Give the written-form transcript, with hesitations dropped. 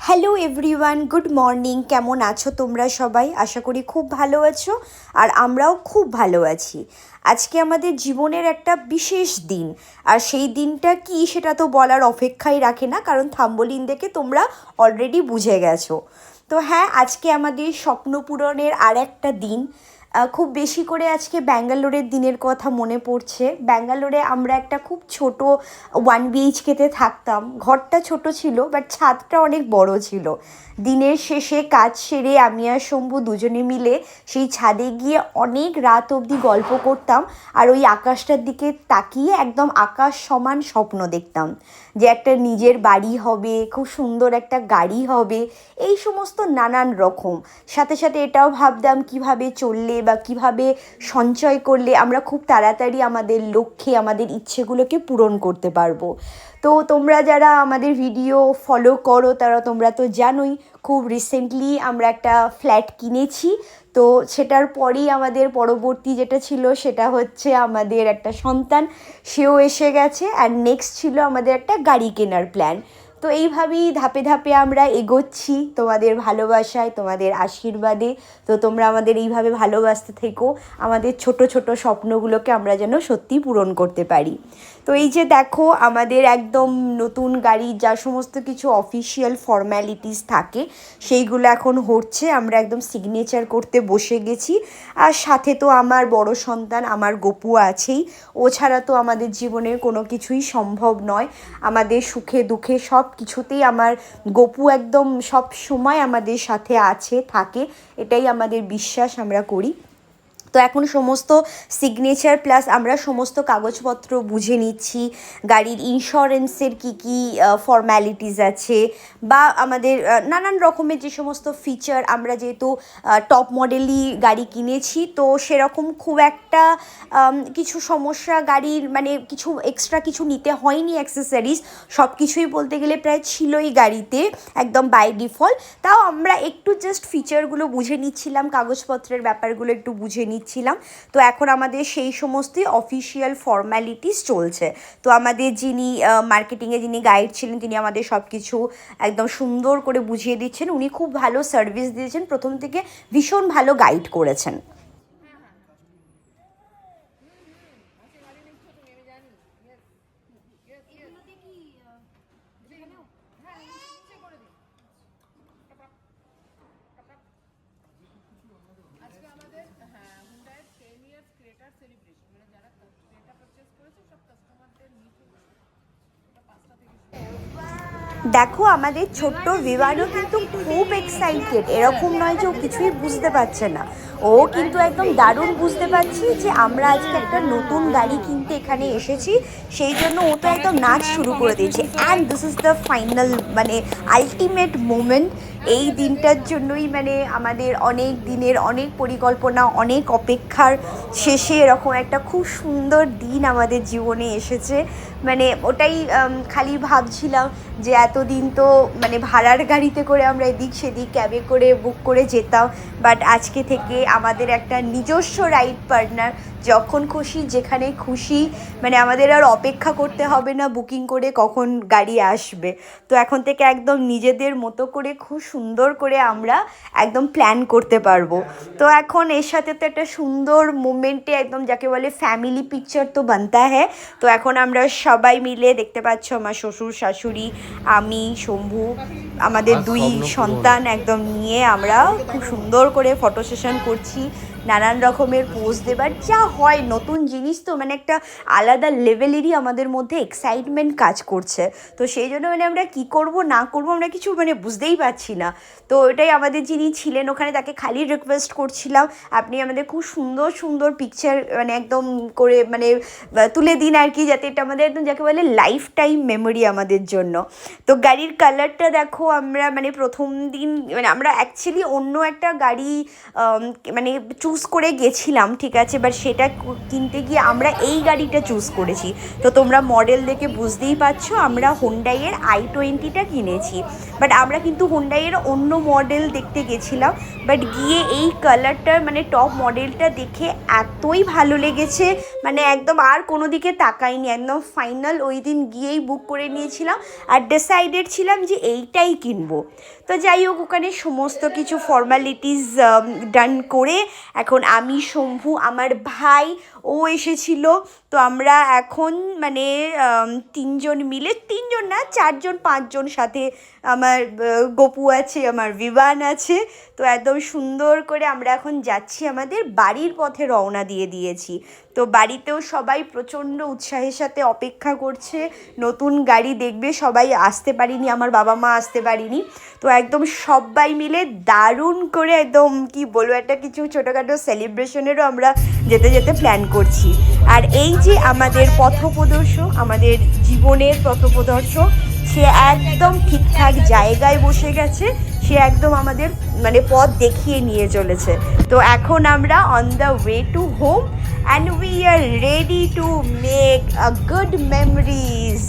Hello everyone, good morning. কেমন আছো তোমরা সবাই? আশা করি খুব ভালো আছো, আর আমরাও খুব ভালো আছি। আজকে আমাদের জীবনের একটা বিশেষ দিন, আর সেই দিনটা কি সেটা তো বলার অপেক্ষাই রাখে না, কারণ থাম্বলিন দেখে তোমরা অলরেডি বুঝে গেছো। তো হ্যাঁ, আজকে আমাদের স্বপ্ন পূরণের আর একটা দিন। খুব বেশি করে আজকে ব্যাঙ্গালোরের দিনের কথা মনে পড়ছে। ব্যাঙ্গালোরে আমরা একটা খুব ছোট 1 BHKতে থাকতাম। ঘরটা ছোট ছিল, বাট ছাদটা অনেক বড় ছিল। দিনের শেষে কাজ সেরে আমি আর শম্ভু দুজনে মিলে সেই ছাদে গিয়ে অনেক রাত অবধি গল্প করতাম, আর ওই আকাশটার দিকে তাকিয়ে একদম আকাশ সমান স্বপ্ন দেখতাম যে একটা নিজের বাড়ি হবে, খুব সুন্দর একটা গাড়ি হবে, এই সমস্ত নানান রকম। সাথে সাথে এটাও ভাবতাম কিভাবে চললে বা কিভাবে সঞ্চয় করলে আমরা খুব তাড়াতাড়ি আমাদের লক্ষ্যে, আমাদের ইচ্ছেগুলোকে পূরণ করতে পারবো। তো তোমরা যারা আমাদের ভিডিও ফলো করো তারা তোমরা তো জানোই, খুব রিসেন্টলি আমরা একটা ফ্ল্যাট কিনেছি। তো সেটার পরেই আমাদের পরবর্তী যেটা ছিল সেটা হচ্ছে আমাদের একটা সন্তান, সেও এসে গেছে। আর নেক্সট ছিল আমাদের একটা গাড়ি কেনার প্ল্যান। তো এইভাবেই ধাপে ধাপে আমরা এগোচ্ছি তোমাদের ভালোবাসায়, তোমাদের আশীর্বাদে। তো তোমরা আমাদের এইভাবে ভালোবাসতে থেকো, আমাদের ছোট ছোট স্বপ্নগুলোকে আমরা যেন সত্যি পূরণ করতে পারি। তো এই যে দেখো, আমাদের একদম নতুন গাড়ি, যা সমস্ত কিছু অফিসিয়াল ফর্ম্যালিটিস থাকে সেইগুলো এখন হচ্ছে। আমরা একদম সিগনেচার করতে বসে গেছি। আর সাথে তো আমার বড় সন্তান, আমার গপু আছেই। ও ছাড়া তো আমাদের জীবনের কোনো কিছুই সম্ভব নয়। আমাদের সুখে দুঃখে সব কিছুতেই আমার গপু একদম সব সময় আমাদের সাথে আছে, থাকে। এটাই আমাদের বিশ্বাস, আমরা করি। তো এখন সমস্ত সিগনেচার প্লাস আমরা সমস্ত কাগজপত্র বুঝে নিচ্ছি, গাড়ির ইন্স্যুরেন্সের কী কী ফর্ম্যালিটিস আছে, বা আমাদের নানান রকমের যে সমস্ত ফিচার। আমরা যেহেতু টপ মডেলই গাড়ি কিনেছি, তো সেরকম খুব একটা কিছু সমস্যা গাড়ির, মানে কিছু এক্সট্রা কিছু নিতে হয়নি অ্যাক্সেসরিজ। সব কিছুই বলতে গেলে প্রায় ছিলই গাড়িতে একদম বাই ডিফল্ট। তাও আমরা একটু জাস্ট ফিচারগুলো বুঝে নিচ্ছিলাম, কাগজপত্রের ব্যাপারগুলো একটু বুঝে নিচ্ছিলাম। তো এখন আমাদের সেই সমস্তই অফিসিয়াল ফর্ম্যালিটিস চলছে। তো আমাদের যিনি মার্কেটিংয়ে যিনি গাইড ছিলেন, তিনি আমাদের সব কিছু একদম সুন্দর করে বুঝিয়ে দিচ্ছেন। উনি খুব ভালো সার্ভিস দিয়েছেন, প্রথম থেকে ভীষণ ভালো গাইড করেছেন। দেখো, আমাদের ছোট্ট বিবানও কিন্তু খুব এক্সাইটেড। এরকম নয় যে ও কিছুই বুঝতে পারছে না, ও কিন্তু একদম দারুণ বুঝতে পারছি যে আমরা আজকে একটা নতুন গাড়ি কিনতে এখানে এসেছি। সেই জন্য ও তো একদম নাচ শুরু করে দিয়েছে। And this is the final, মানে আলটিমেট মোমেন্ট। এই দিনটার জন্যই মানে আমাদের অনেক দিনের অনেক পরিকল্পনা, অনেক অপেক্ষার শেষে এরকম একটা খুব সুন্দর দিন আমাদের জীবনে এসেছে। মানে ওটাই খালি ভাবছিলাম যে এতদিন তো মানে ভাড়ার গাড়িতে করে আমরা এদিক সেদিক ক্যাবে করে বুক করে যেতাম, বাট আজকে থেকে আমাদের একটা নিজস্ব রাইড পার্টনার, যখন খুশি যেখানে খুশি, মানে আমাদের আর অপেক্ষা করতে হবে না বুকিং করে কখন গাড়ি আসবে। তো এখন থেকে একদম নিজেদের মতো করে খুব সুন্দর করে আমরা একদম প্ল্যান করতে পারবো। তো এখন এর সাথে তো একটা সুন্দর মোমেন্টে একদম, যাকে বলে ফ্যামিলি পিকচার তো বানতা হ্যায়। তো এখন আমরা সবাই মিলে, দেখতে পাচ্ছ আমার শ্বশুর শাশুড়ি, আমি, শম্ভু, আমাদের দুই সন্তান একদম নিয়ে আমরা খুব সুন্দর করে ফটো সেশন করছি। নানান রকমের পোজ দেবার যা হয়, নতুন জিনিস তো মানে একটা আলাদা লেভেলেরই আমাদের মধ্যে এক্সাইটমেন্ট কাজ করছে। তো সেই জন্য মানে আমরা কী করব না করব আমরা কিছু মানে বুঝতেই পারছি না। তো এটাই আমাদের যিনি ছিলেন ওখানে, তাকে খালি রিকোয়েস্ট করছিলাম, আপনি আমাদের খুব সুন্দর সুন্দর পিকচার মানে একদম করে মানে তুলে দিন আর কি, যাতে এটা আমাদের একদম, যাকে বলে লাইফ টাইম মেমোরি আমাদের জন্য। তো গাড়ির কালারটা দেখো, আমরা মানে প্রথম দিন মানে আমরা অ্যাকচুয়ালি অন্য একটা গাড়ি মানে চুজ চুজ করে গেছিলাম, ঠিক আছে, বাট সেটা কিনতে গিয়ে আমরা এই গাড়িটা চুজ করেছি। তো তোমরা মডেল দেখে বুঝতেই পারছো আমরা হুন্ডাইয়ের i20টা কিনেছি। বাট আমরা কিন্তু হুন্ডাইয়ের অন্য মডেল দেখতে গেছিলাম, বাট গিয়ে এই কালারটার মানে টপ মডেলটা দেখে এতই ভালো লেগেছে, মানে একদম আর কোনো দিকে তাকাইনি, একদম ফাইনাল ওই দিন গিয়েই বুক করে নিয়েছিলাম আর ডিসাইডেড ছিলাম যে এইটাই কিনবো। তো যাই হোক, ওখানে সমস্ত কিছু ফর্মালিটিস ডান করে এখন আমি, শম্ভু, আমার ভাই ও এসেছিল। তো আমরা এখন মানে 3জন মিলে, 3জন না 4জন 5জন, সাথে আমার গপু আছে, আমার বিবান আছে। তো একদম সুন্দর করে আমরা এখন যাচ্ছি, আমাদের বাড়ির পথে রওনা দিয়ে দিয়েছি। তো বাড়িতেও সবাই প্রচণ্ড উৎসাহের সাথে অপেক্ষা করছে, নতুন গাড়ি দেখবে। সবাই আসতে পারিনি, আমার বাবা মা আসতে পারিনি। তো একদম সবাই মিলে দারুণ করে একদম কি বলবো, একটা কিছু ছোটোখাটো সেলিব্রেশনেরও আমরা যেতে যেতে প্ল্যান করছি। আর এই যে আমাদের পথপ্রদর্শক, আমাদের জীবনের পথপ্রদর্শক, সে একদম ঠিকঠাক জায়গায় বসে গেছে, সে একদম আমাদের মানে পথ দেখিয়ে নিয়ে চলেছে। তো এখন আমরা on the way to home and we are ready to make a good memories.